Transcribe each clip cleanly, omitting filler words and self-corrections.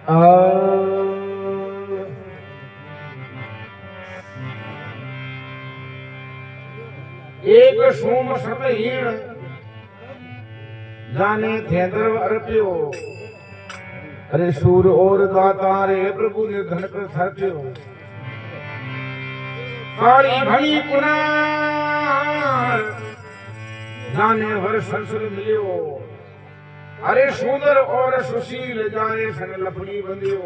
एक सोम सतहीण जाने थे द्रव अर्प्यो अरे सूर और दाता रे प्रभु ने धन कर सर्प्यो काली भणी पुनार जाने वर संसर मिलियो अरे सुंदर और सुशील जाने संग लपड़ी बंदियो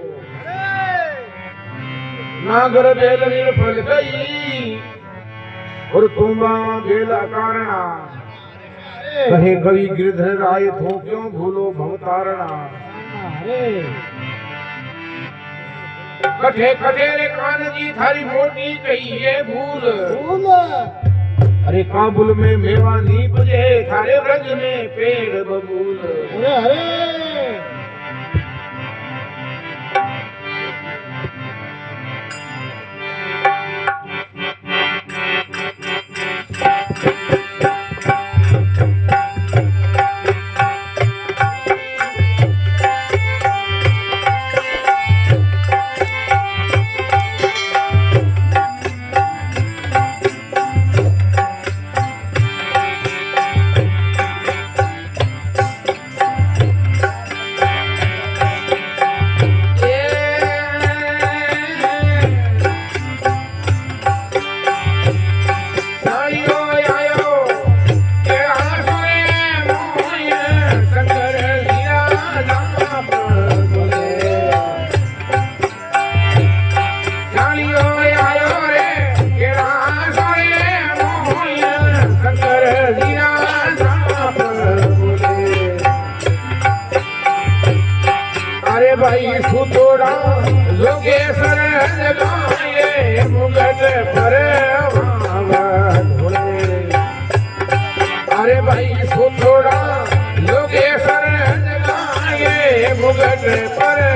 नागर बेल नील फल गई और तुम्बा बेला कारणा कहे कवि गिरधर राय थो क्यों भूलो भवतारणा कठे कठे रे कान जी थारी मोटी कही है भूल अरे काबुल में मेवा नी बजे थारे व्रज में पेड़ बबूल भाई सुतोड़ा योगेश्वर जगाए मुगट पर अरे भाई सुतोड़ा योगेश्वर जगाए मुगट पर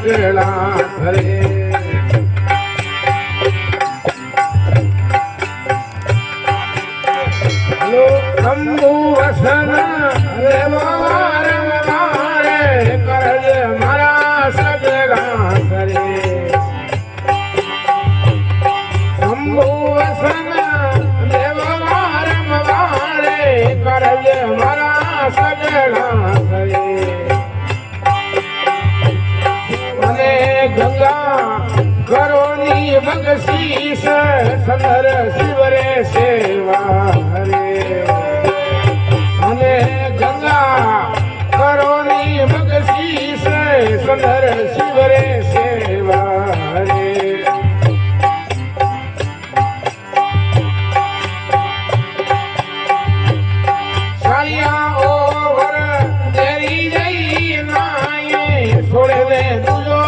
सगला करे लो शंभु वसन रे मारे करज मारा सगला करे शंभु वसन रे मारे करज मारा सगला करे गंगा करोनी बगशीष संदर शिवरे सेवा हरे हने गंगा करोनी बगशीष संदर शिवरे सेवा हरे सालिया ओवर तेरी जई नाये छोड़े दे तुझो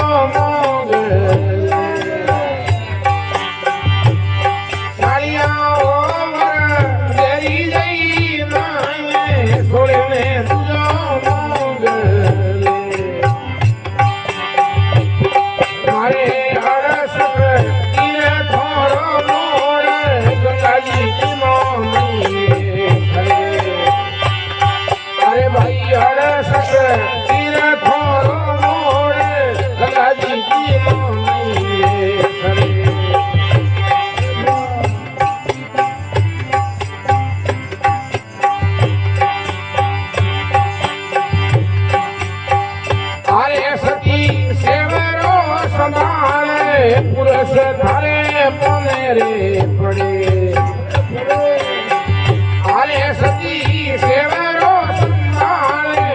पुरुष थारे पनेरे पड़े अरे सती सेवरो संभाले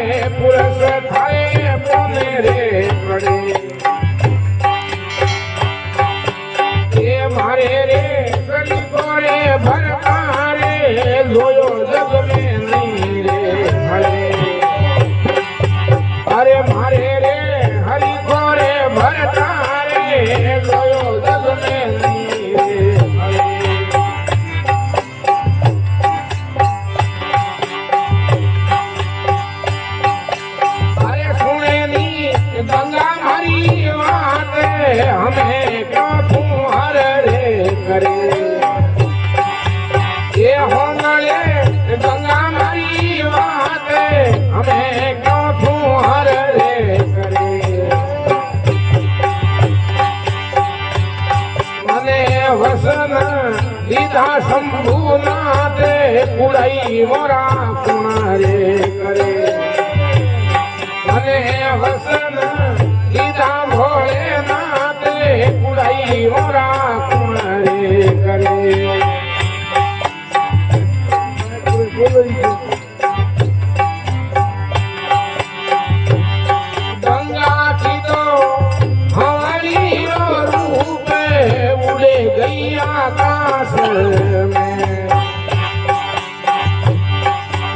हमें क्यों फुहार रे करे ये होंगले गंगा माई वाते हमें क्यों फुहार रे करे मने वसन दीदा शंभुनाथे कुड़ाई मोरा कुणा रे करे मने वसन दीदा भोलेनाथे कुड़ाई मोरा कुणा रे करे गंगा की तो हमारी रूप उड़े गई आकाश में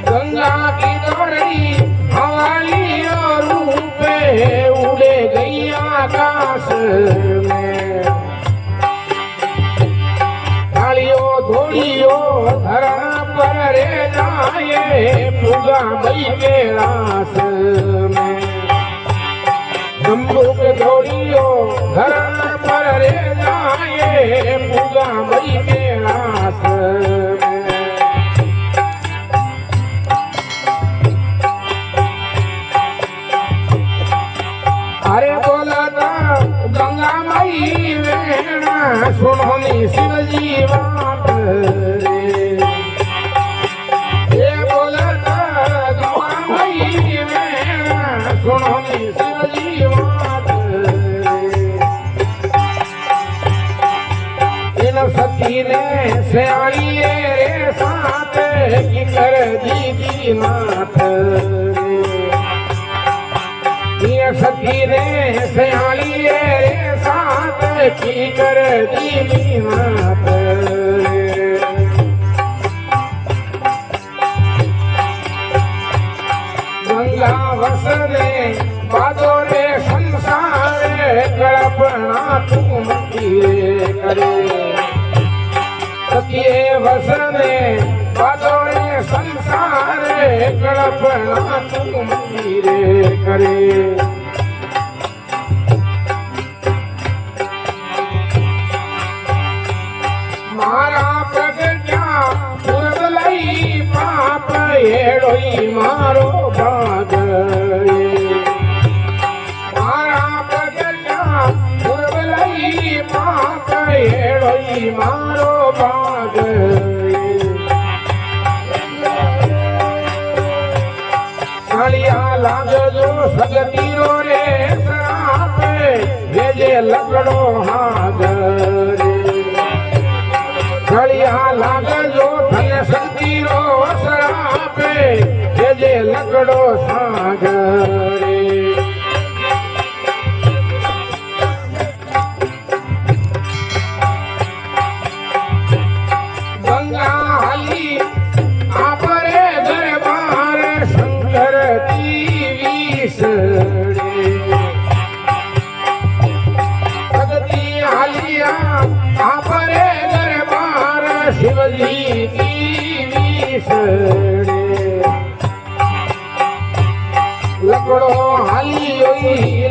गंगा की दौड़ी हमारी रूप उड़े गई आकाश में कालियो धोलियो धरण पर रे जाए पुगा बई के रास में जम्बू के धोलियो धरण पर रे जाए पुगा बई के रास में अरे बोला गंगा माई वेणा सुनो नी शिव जी बात रे ये बोला गंगा माई वेणा सुनो नी शिव जी बात रे इन सती ने सियाड़ी रे साथ की कर दी नाथ रे सखी ने सियाली रे साथ की कर दी नाथ गंगा वसने बादो रे संसार कल्पना तुम किए करे सखी वसने बादो रे संसार कल्पना तुम किए करे मारा प्रगट्या पुरबलई पाप हेड़ोई मारो भाग मारा प्रगट्या पुरबलई पाप हेड़ोई मारो भाग सालिया लाग जो सगतीरो रे सराप भेजे लकड़ो हाग सड़िया लाग जो धन शक्ति रो सरापे जे लकड़ो सागरे गंगा हाली आपरे दरबार शंकर की विसरे भगती हालिया आपरे शिवजी की विसरे लकड़ो हाली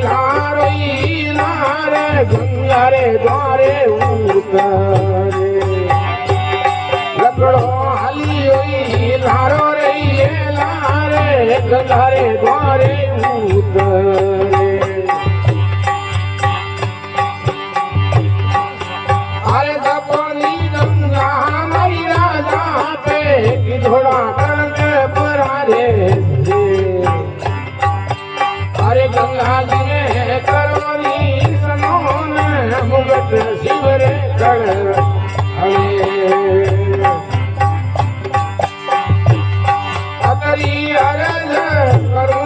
लारे गंगा रे द्वारे उतरे लकड़ो हाली लारो रे लारे गंगा रे द्वारे उतरे अरे दपोनी गंगा मई राजा पे घोड़ा करण परारे अरे गंगा जी ने करोनी सनोन मुगट शिवर कर अतरी अरज करो